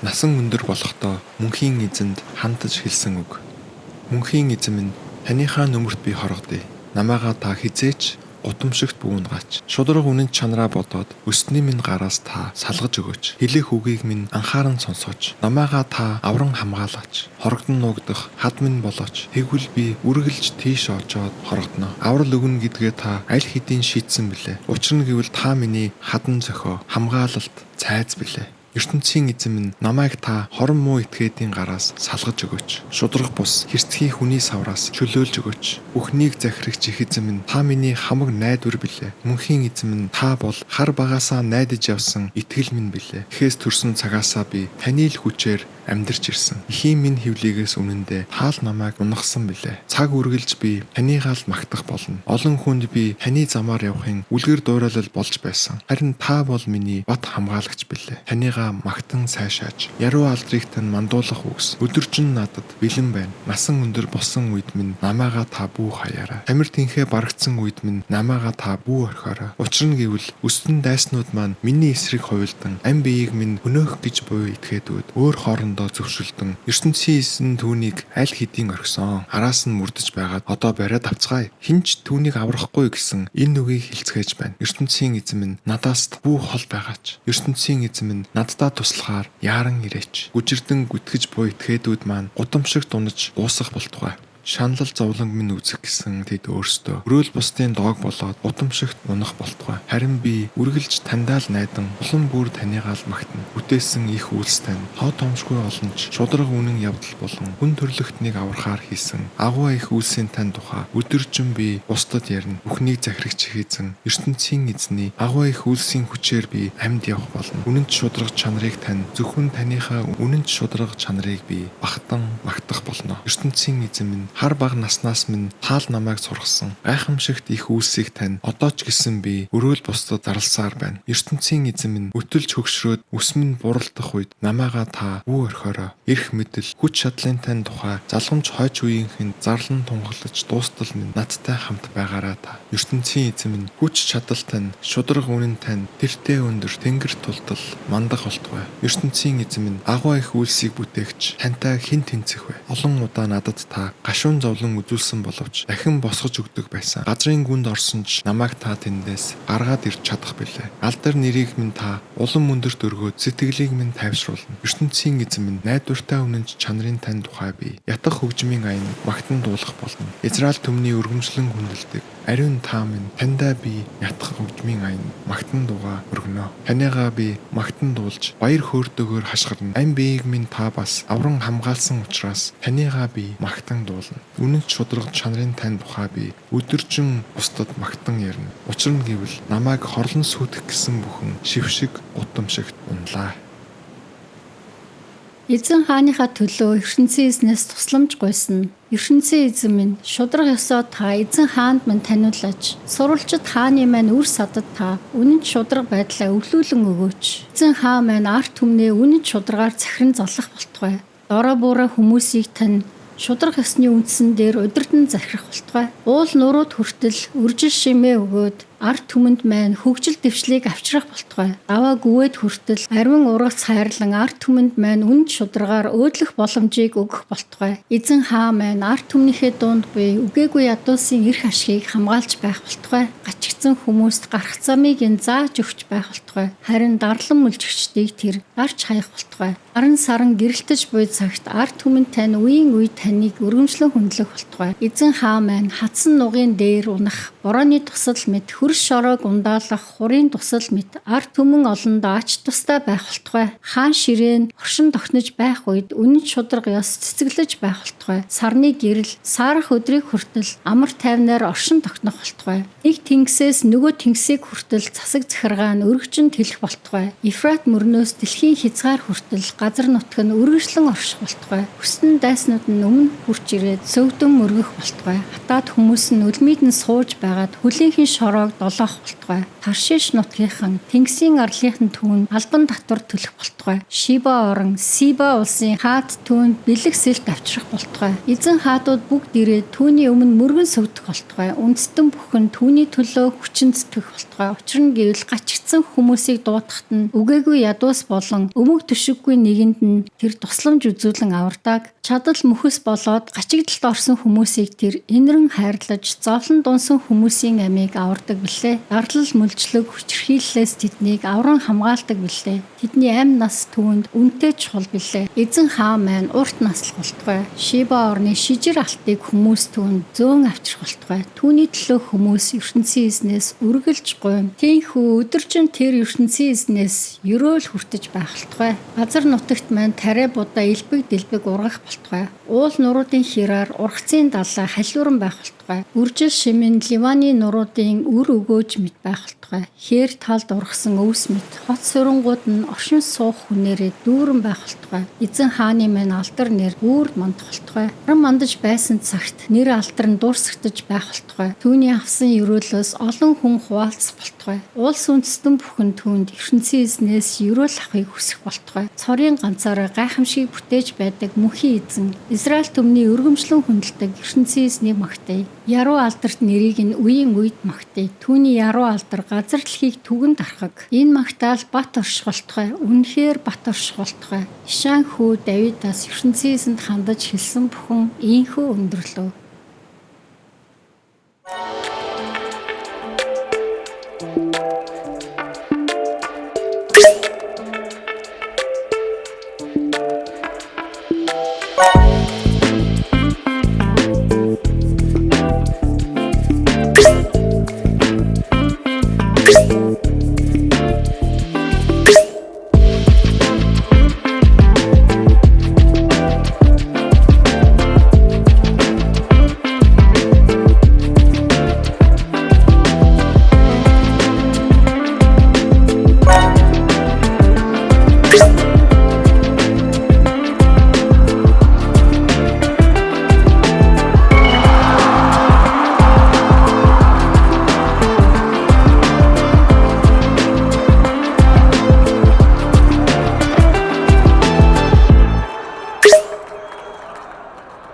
Насан өндөр болохдоо мөнхийн эзэнд хандаж хэлсэн үг. Мөнхийн эзэн минь, таныхаа нөмөрт би хоргодъё. Намайгаа та хизээч гутамшигт бүүнгач. Шудраг үнэн чанараа бодоод өсний минь гараас та салгаж өгөөч. Хэлэх үгийг минь анхааран сонсооч. Намайгаа та авран хамгаалаач. Хорогдон нуугдах хад минь болооч. Тэгвэл би үргэлж тийш очоод хорогдно. Аврал өгнө гэдгээ та аль хэдийн шийдсэн билээ. Учир нь гэвэл та миний хадан зохио, хамгаалалт цайз билээ. ертөнцийн эзэн минь, намайг та хорон муу этгээдийн гараас салгаж өгөөч. Шудраг бус хэрцгий хүний савраас чөлөөлж өгөөч. Бүхнийг захирагч их эзэн минь, та миний хамаг найдвар билээ. Мөнхийн эзэн минь, та бол хар багаасаа найдаж явсан итгэл минь билээ. Эхээс төрсөн цагаасаа би таны л хүчээр амьдарч ирсэн. Ихийн минь хөвлийгээс үнэндээ таал намайг унагсан билээ. Цаг үргэлж би танийгаал магтах болно. Олон хүнд би таны замаар явахын үлгэр дуурайлал болж байсан. Харин та бол миний бат хамгаалагч билээ. Танийгаа магтан сайшааж, яруу алдрыг тань мандуулах үгс. Өдөржин надад бэлэн байна. Насан өндөр болсон үед минь намайгаа та бүү хаяарай. Тамир тэнхээ барагдсан үед минь намайгаа та бүү орхиорой. Учир нь гэвэл өстөн дайснууд маань миний эсрэг хувилдан ам биеийг минь хөнөөх гэж буй итгээдүүд өөр хоорондоо зөвшөлдөн ертөнцийн эзэн түүнийг аль хэдийн орхисон. Араас нь мөрдөж байгаад одоо бариад авцгаая. Хинч түүнийг аврахгүй гэсэн энэ үгийг хэлцгээж байна. ертөнцийн эзэн минь надаас бүү хол байгаач. ертөнцийн эзэн минь надтай туслахаар яаран ирээч. Гүжирдэн гүтгэж буй итгээдүүд маань гудамшигт унаж дуусах болтугай. Шаналл зовлон минь үзэх гэсэн тэд өөрсдөө өрөөл бусдын доог болоод гутамшигт унах болтугай. Харин би үргэлж тандаа л найдан улам бүр танийгаал магтана. Бүтээсэн их үйлс тань тоо томшгүй олонч шудраг үнэн явдал болон хүн төрлөختнийг аврахаар хийсэн агуу их үйлсийн тань тухай өдөржин би бусдад ярина. Бүхнийг захирагч хийсэн ертөнцийн эзний агуу их үйлсийн хүчээр би амьд явах болно. Үнэнч шудраг чанарыг тань зөвхөн таныхаа үнэнч шудраг чанарыг би багтан магтах болно. ертөнцийн эзэн минь, хар баг наснаас минь таал намайг сургасан. Гайхамшигт их үйлсийг тань одоо ч гэсэн би өрөөл бусдад зарлсаар байна. ертөнцийн эзэн минь, өтөлж хөгшрөөд үс минь буралдах үед намайгаа та бүү орхиорой. Эрх мэдэл, хүч чадлын тань тухай залгамж хойч үеийнхэнд зарлан тунгалж дуустал минь надтай хамт байгаарай та. ертөнцийн эзэн минь, хүч чадал тань, шудраг үнэн тань, тэртээ өндөр тэнгэр тултал мандах болтугай. ертөнцийн эзэн минь, агуу их үйлсийг бүтээгч тантай хэн тэнцэх вэ? Олон удаа надад та гашуун зовлон үзүүлсэн боловч дахин босгож өгдөг байсан. Газрын гүнд орсон ч намайг та тэндээс гаргаад ирж чадах билээ. Алдар нэрийг минь та улам өндөрт өргөөд сэтгэлийг минь тайвшруулна. ертөнцийн эзэн минь, найдвартай үнэнч чанарын тань тухай би ятах хөгжмийн аян магтан дуулах болно. Израиль түмний өргөмжлөн хүндэлдэг ариун та минь, таньдаа би ятах хөгжмийн аян магтан дууга өргөнө. Танайгаа би магтан дуулж баяр хөөртэйгээр хашгирна. Ам биеийг минь та бас авран хамгаалсан учраас танайгаа би магтан дуулна. Үнэнч шудраг чанарын тань тухай би өдөржин бусдад магтан ярина. Учир нь гэвэл намайг хорлон сүйтгэх гэсэн бүхэн шившиг гутамшигт унлаа. Эзэн хааныхаа төлөө ертөнцийн эзнээс тусламж гуйсна. ертөнцийн эзэн минь, шудраг ёсоо та эзэн хаанд минь таниулаач. Сурвалжид хааны маань үр садад та үнэнч шудраг байдлаа өвлүүлэн өгөөч. Эзэн хаа маань арт түмнээ үнэнч шудрагаар захиран золох болтугай. Дороо буураа хүмүүсийг тань шудраг ёсны үндсэн дээр удирдан захирах болтугай. Уул нурууд хүртэл үржил шимээ өгөөд арт түмэнд маань хөгжил дэвшлийг авчрах болтугай. Даваа гүвэд хүртэл ариун ургац хайрлан арт түмэнд маань үнд шударгаар өөдлөх боломжийг өгөх болтугай. Эзэн хаа маань арт түмнийхээ дунд буй үгээгүй ядуусын эрх ашгийг хамгаалж байх болтугай. Гачигдсан хүмүүст гарах замыг зааж өгч байх болтугай. Харин дарлан мүлжигчдийг тэр гарч хаях болтугай. Аран саран гэрэлтэж буй цагт арт түмэнд тань үеийн үе таныг өргөмжлөн хүндлэх болтугай. Эзэн хаа маань хатсан нугын дээр унах, борооны тусал мэт хөрс шороог ундаалах, хурын тусал мэт арт түмэн олондоо ач тустай байх болтугай. Хаан ширээн оршин тогтнож байх үед үнэнч шудраг ёс цэцэглэж байх болтугай. Сарны гэрэл саарах өдрийг хүртэл амар тайвнаар оршин тогтнох болтугай. Нэг тэнгисээс нөгөө тэнгисийг хүртэл засаг захиргаан өргөжин тэлэх болтугай. Ефрат мөрнөөс дэлхийн хязгаар хүртэл газар нутг нь үргэлжлэн орших болтугай. Хүснэ дайснууд нь өмнө хурч ирээд сөвдөн мөргөх болтугай. Хатаад хүмүүс нь үлмийд нь сууж байгаад хүлээнхэн шороог долоох болтугай. Таршиш нутгийнхан Тэнгисийн арлынхан түүнд албан татвар төлөх болтугай. Шиба орон Сиба улсын хаад түүнд бэлэг сэлт авчрах болтугай. Эзэн хаадууд бүгд ирээд түүний өмнө мөргөн сөвдөх болтугай. Үндэстэн бүхэн түүний төлөө хүчин зүтгэх болтугай. Учир нь гэвэл гачигдсан хүмүүсийг дуутахад нь үгээгүй ядуус болон өмг төшиггүй нэгэнд нь тэр тусламж үзүүлэн авардаг. Чадал мөхөс болоод гачигдалд орсон хүмүүсийг тэр инэрэн хайрлаж зовлон дунсан хүмүүсийн амийг авардаг билээ. Дарлал мүлжлөг хүчрхийллээс тэднийг авран хамгаалдаг билээ. Тэдний амь нас түүнд үнэтэй чухал билээ. Эзэн хаан маань урт наслах болтугай. Шиба орны шижир алтыг хүмүүс түүнд зөөн авчрах болтугай. Түүний төлөө хүмүүс ертөнцийн эзнээс үргэлж гуйм. Тийхүү өдөржин тэр ертөнцийн эзнээс ерөөл хүртэж байх болтугай. Газар нутагт маань тариа будаа элбэг дэлбэг ургах болтугай. Уул нуруудын хираар ургацын далай халиуран байх болтугай. Үржил шимэн Ливаны нуруудын үр өгөөж мэт байх болтугай. Хээр талд ургасан өвс мэт хот сурингууд нь оршин суух хүнээрээ дүүрэн байх болтугай. Эзэн хааны маань алдар нэр үүрд мандах болтугай. Харан мандаж байсан цагт нэр алдар нь дуурсагдаж байх болтугай. Түүний авсан өрөөлөөс олон хүн хуваалцах болтугай. Улс үндэстэн бүхэн түүнд ертөнцийн эзнээс өрөөл авахыг хүсэх болтугай. Цорын ганцаараа гайхамшиг бүтээж байдаг мөнхийн эзэн Израиль төмний өргөмжлөн хүндэлдэг ертөнцийн эзнийг магтая. Яруу алдарт нэрийг нь үеийн үед магтая. Түүний яруу алдар газар дэлхийг түгэнд архаг. Энэ магтаал бат орших болтугай. Үнэхээр бат орших болтугай. Ишаан хүү Давидаас ертөнцийн эзэнд хандаж хэлсэн бүхэн ийхүү өндөрлөө.